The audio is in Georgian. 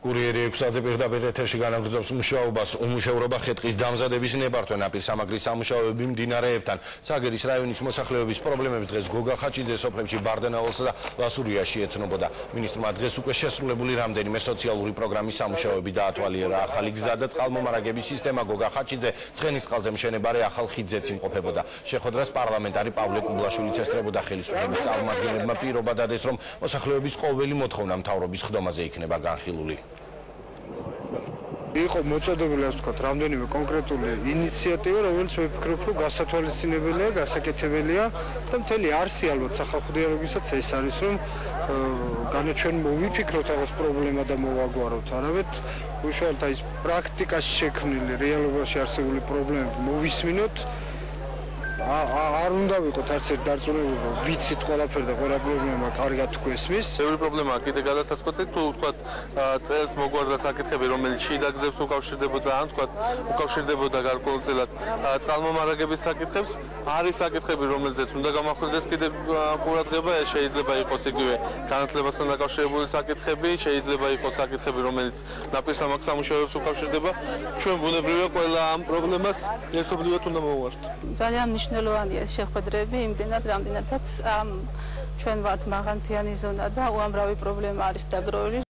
Kurieri 6-ზე პირდაპირ ეთერში განაგრძობს მუშაობას. უმუშევრობა ხეტყის დამზადების ნებართვა ნაპირ სამაგრის სამუშაოები მდინარეებთან. ცაგერის რაიონის მოსახლეობის პრობლემები დღეს გოგა ხაჭიძე სოფლებში ბარდანავალსა და ლასურიაში ეცნობოდა. მინისტრმა დღეს უკვე შესრულებული რამდენიმე სოციალური პროგრამის სამუშაოები დაათვალიერა. ახალი გზა და წყალმომარაგების სისტემა გოგა ხაჭიძე ცხენისწყალზე მშენებარე ახალ ხიდზეც იმყოფებოდა. შეხვედრას პარლამენტარი პავლე კუბლაშვილიც ესწრებოდა. ხელისუფლების წარმომადგენლებმა პირობა დადეს, რომ მოსახლეობის ყოველი მოთხოვნა მთავრობის ხდომაზე იქნება განხილული. იყო მოწოდებული, ასე ვთქვათ, რამდენიმე კონკრეტული ინიციატივა, რომელიც მე ვფიქრობ, რომ გასათვალისწინებელია, გასაკეთებელია და მთელი არსი ალბათ სახალხო დიალოგისაც ეს არის, რომ განაჩვენ მოვიფიქროთ რაღაც პრობლემა და მოვაგვაროთ. არამედ უშუალოდ აი პრაქტიკაში შექმნილი, რეალობაში არსებული პრობლემები მოვისმინოთ. არ უნდა ვიყოთ არც ერთ დარწმუნებული, ვიცით ყველაფერი და ყველა პრობლემა კარგად გვესმის. Ბევრი პრობლემაა კიდე გადასაწყვეტი, თუ ვთქვათ, წელს მოგვარდა საკითხები, რომელიც შიდა გზებს უკავშირდებოდა, ან ვთქვათ, უკავშირდებოდა გარკვეულწილად წყალმომარაგების საკითხებს, არის საკითხები, რომელზეც უნდა გამახვილდეს კიდე ყურადღება, შეიძლება იყოს იგივე განათლებასთან დაკავშირებული საკითხები, შეიძლება იყოს საკითხები, რომელიც ნაპირ სამაგრის სამუშაოებს უკავშირდება. ჩვენ ბუნებრივია ყველა ამ პრობლემას ერთობლივად უნდა მოვუართ. ძალიან მნიშვნელოვანია შეხვედრები იმდენად, რამდენადაც ჩვენ ვართ მაღალმთიანი ზონა და უამრავი პრობლემა არის დაგროვილი,